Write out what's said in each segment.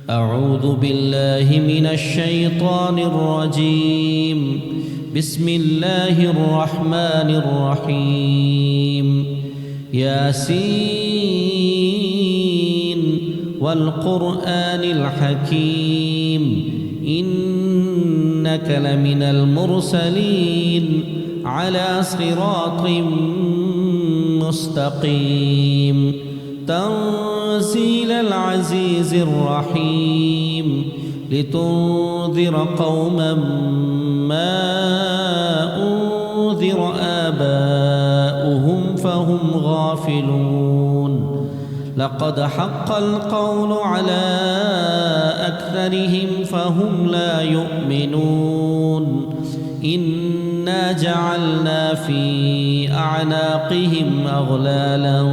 أعوذ بالله من الشيطان الرجيم. بسم الله الرحمن الرحيم. ياسين والقرآن الحكيم إنك لمن المرسلين على صراط مستقيم تنزيل العزيز الرحيم لتنذر قوما ما أنذر آباؤهم فهم غافلون. لقد حق القول على أكثرهم فهم لا يؤمنون. إنا جعلنا في أعناقهم أغلالا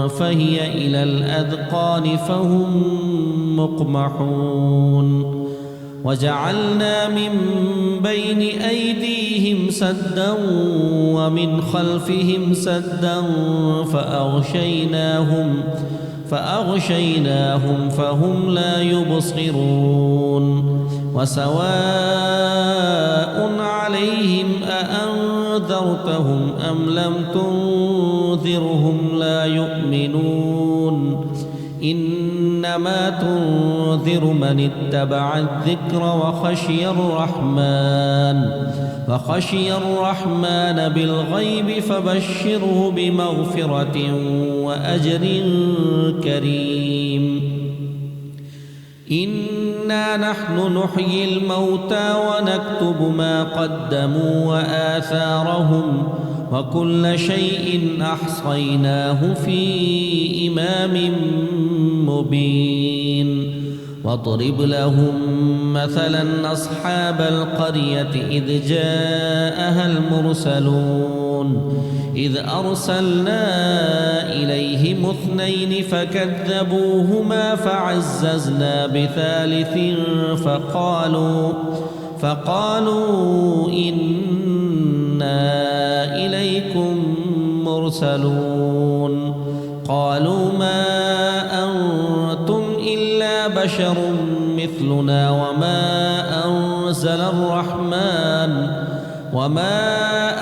فهي إلى الأذقان فهم مقمحون. وجعلنا من بين أيديهم سدا ومن خلفهم سدا فأغشيناهم فهم لا يبصرون. وسواء عليهم أأنذرتهم أم لم تنذرهم لا يؤمنون. إنما تنذر من اتبع الذكر وخشي الرحمن بالغيب فبشره بمغفرة وأجر كريم. إنا نحن نحيي الموتى ونكتب ما قدموا وآثارهم وكل شيء أحصيناه في إمام مبين. واضرب لهم مثلا أصحاب القرية إذ جاءها المرسلون إذ أرسلنا إليهم اثنين فكذبوهما فعززنا بثالث فقالوا إنا إليكم مرسلون. قالوا ما أنتم إلا بشر مثلنا وما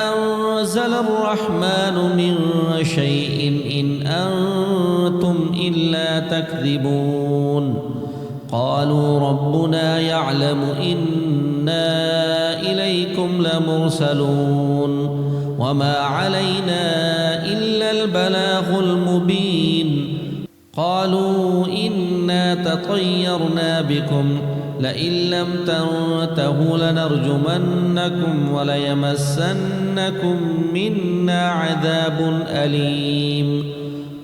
أنزل الرحمن من شيء إن أنتم إلا تكذبون. قالوا ربنا يعلم إنا إليكم لمرسلون وما علينا إلا البلاغ المبين. قالوا إنا تطيرنا بكم لئن لم تنتهوا لنرجمنكم وليمسنكم منا عذاب أليم.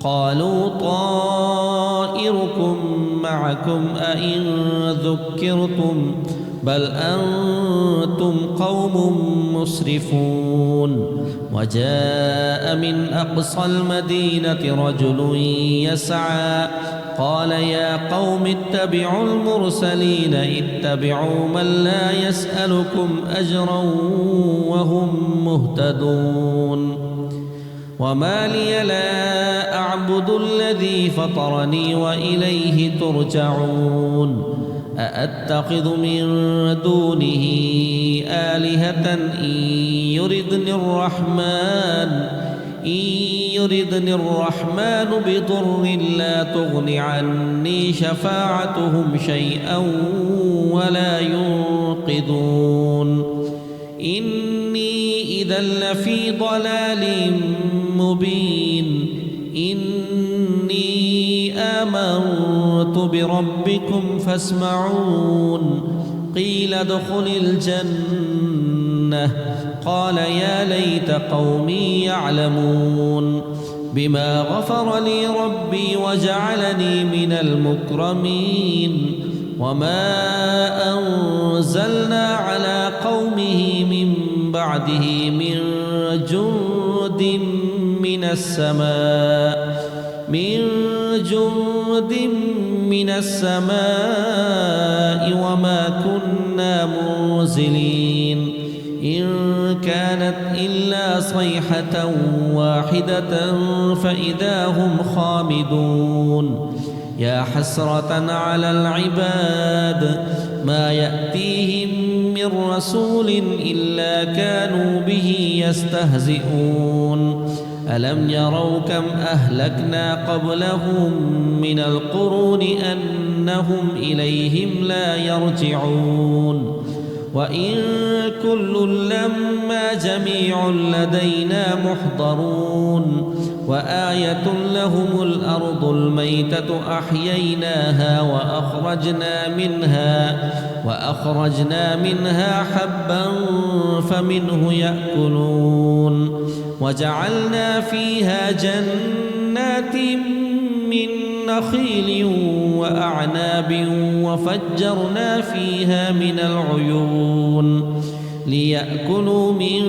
قالوا طائركم معكم أئن ذكرتم بل أنتم قوم مسرفون. وجاء من أقصى المدينة رجل يسعى قال يا قوم اتبعوا المرسلين اتبعوا من لا يسألكم أجرا وهم مهتدون. وما لي لا أعبد الذي فطرني وإليه ترجعون. أأتخذ من دونه آلهة إن يردني الرحمن بضر لا تغن عني شفاعتهم شيئا ولا ينقذون. إني إذا لفي ضلال مبين. إني آمنت بربكم فاسمعون. قيل ادخل الجنة قال يا ليت قومي يعلمون. بما غفر لي ربي وجعلني من المكرمين. وما أنزلنا على قومه من بعده من جند من السماء وما كنا منزلين. إن كانت إلا صيحة واحدة فإذا هم خامدون. يا حسرة على العباد ما يأتيهم من رسول إلا كانوا به يستهزئون ألم يروا كم أهلكنا قبلهم من القرون أنهم إليهم لا يرجعون وإن كل لما جميع لدينا محضرون وآية لهم الأرض الميتة أحييناها وأخرجنا منها حبا فمنه يأكلون وجعلنا فيها جنات من نخيل وأعناب وفجرنا فيها من العيون ليأكلوا من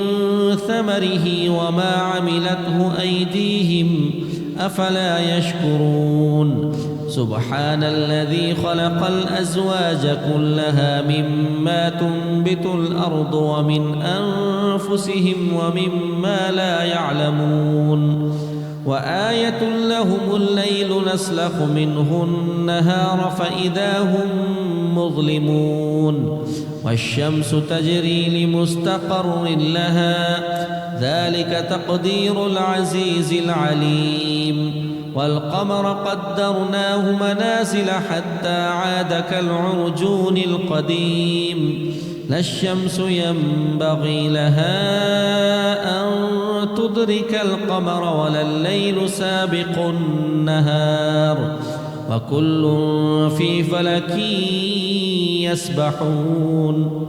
ثمره وما عملته أيديهم أفلا يشكرون سبحان الذي خلق الأزواج كلها مما تنبت الأرض ومن أنفسهم ومما لا يعلمون وآية لهم الليل نسلخ منه النهار فإذا هم مظلمون والشمس تجري لمستقر لها ذلك تقدير العزيز العليم والقمر قدرناه منازل حتى عاد كالعرجون القديم لا الشمس ينبغي لها أن تدرك القمر ولا الليل سابق النهار وكل في فلك يسبحون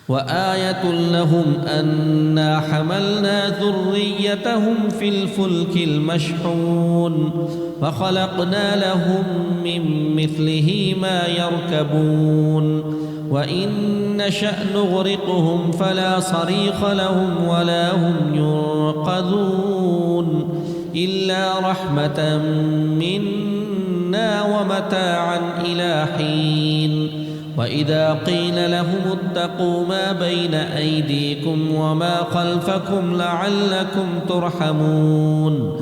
وآية لهم أنا حملنا ذريتهم في الفلك المشحون وخلقنا لهم من مثله ما يركبون وإن نشأ نغرقهم فلا صريخ لهم ولا هم ينقذون إلا رحمة منا ومتاعا إلى حين وإذا قيل لهم اتقوا ما بين أيديكم وما خلفكم لعلكم ترحمون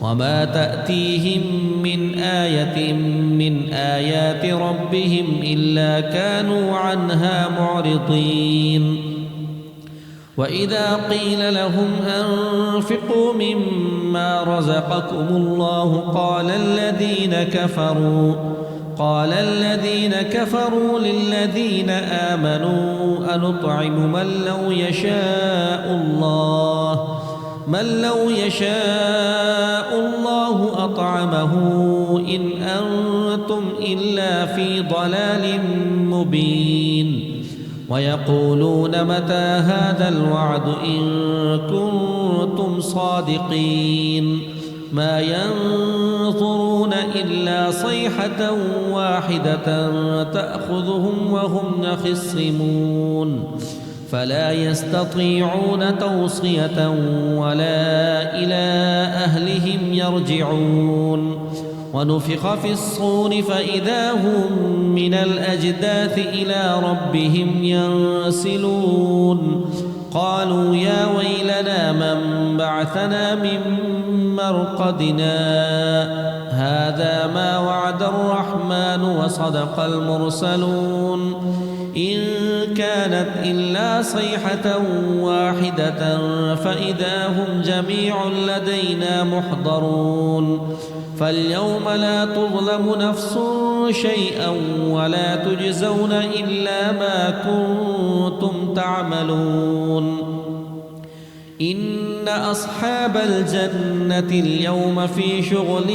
وما تأتيهم من آية من آيات ربهم إلا كانوا عنها معرضين وإذا قيل لهم أنفقوا مما رزقكم الله قال الذين كفروا للذين آمنوا أنطعم من لو يشاء الله أطعمه إن أنتم إلا في ضلال مبين ويقولون متى هذا الوعد إن كنتم صادقين ما ينظرون إلا صيحة واحدة تأخذهم وهم يخصمون فلا يستطيعون توصية ولا إلى أهلهم يرجعون ونفخ في الصور فإذا هم من الأجداث إلى ربهم ينسلون قالوا يا ويلنا من بعثنا من مرقدنا هذا ما وعد الرحمن وصدق المرسلون إن كانت إلا صيحة واحدة فإذا هم جميع لدينا محضرون فاليوم لا تظلم نفس شيئا ولا تجزون إلا ما كنتم تعملون إن أصحاب الجنة اليوم في شغل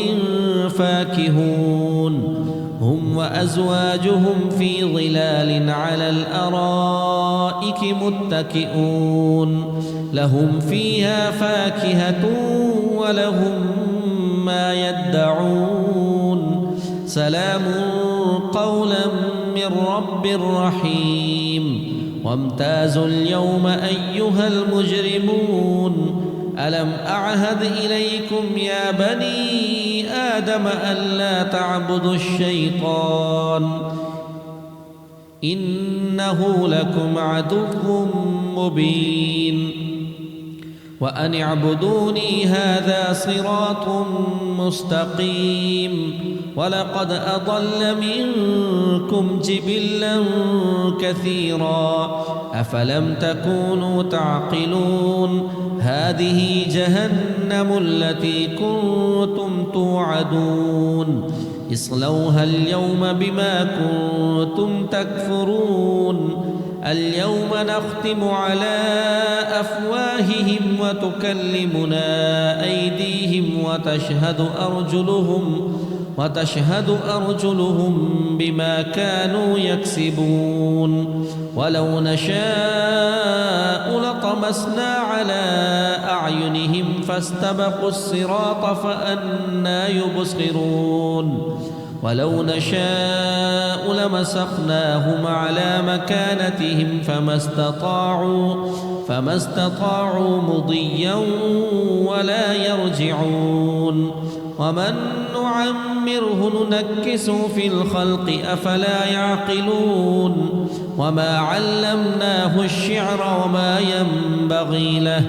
فاكهون هم وأزواجهم في ظلال على الأرائك متكئون لهم فيها فاكهة ولهم ما يدعون سلام قولا من رب رحيم وامتازوا اليوم أيها المجرمون ألم أعهد إليكم يا بني آدم ألا تعبدوا الشيطان إنه لكم عدو مبين وأن اعبدوني هذا صراط مستقيم ولقد أضل منكم جبلا كثيرا أفلم تكونوا تعقلون هذه جهنم التي كنتم توعدون اصلوها اليوم بما كنتم تكفرون اليوم نختم على أفواههم وتكلمنا أيديهم وتشهد أرجلهم بما كانوا يكسبون ولو نشاء لطمسنا على أعينهم فاستبقوا الصراط فأنى يبصرون ولو نشاء لمسخناهم على مكانتهم فما استطاعوا مضيا ولا يرجعون ومن نعمره ننكسه في الخلق أفلا يعقلون وما علمناه الشعر وما ينبغي له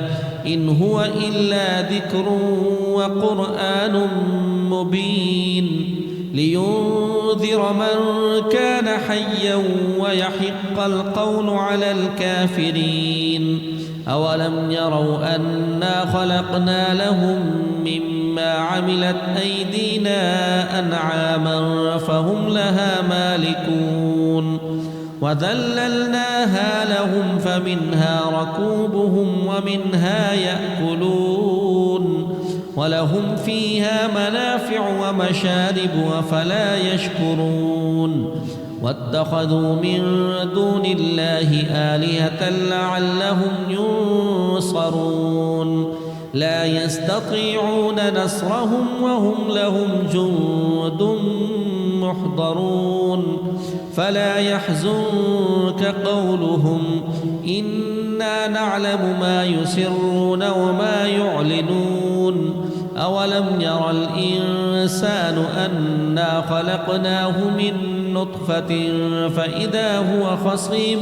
إن هو إلا ذكر وقرآن مبين لينذر من كان حيا ويحق القول على الكافرين أولم يروا أنا خلقنا لهم مما عملت أيدينا أنعاما فهم لها مالكون وذللناها لهم فمنها ركوبهم ومنها يأكلون ولهم فيها منافع ومشارب أفلا يشكرون واتخذوا من دون الله آلهة لعلهم ينصرون لا يستطيعون نصرهم وهم لهم جند محضرون فلا يحزنك قولهم إنا نعلم ما يسرون وما يعلنون أولم ير الإنسان أنا خلقناه من نطفة فإذا هو خصيم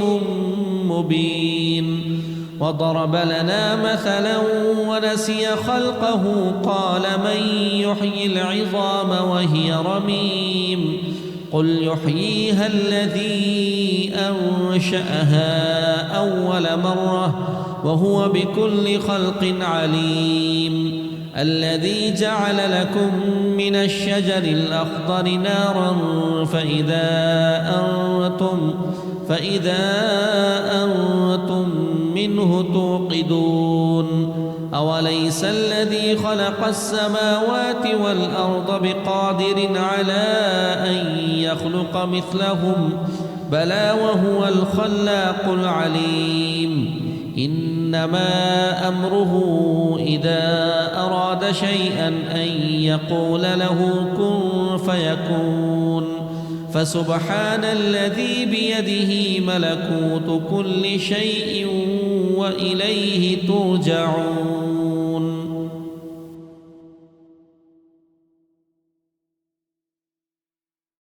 مبين وضرب لنا مثلا ونسي خلقه قال من يحيي العظام وهي رميم قل يحييها الذي أنشأها أول مرة وهو بكل خلق عليم الذي جعل لكم من الشجر الأخضر نارا فإذا أنتم منه توقدون أوليس الذي خلق السماوات والأرض بقادر على أن يخلق مثلهم بلى وهو الخلاق العليم إنما أمره إذا أراد شيئا أن يقول له كن فيكون فسبحان الذي بيده ملكوت كل شيء وإليه ترجعون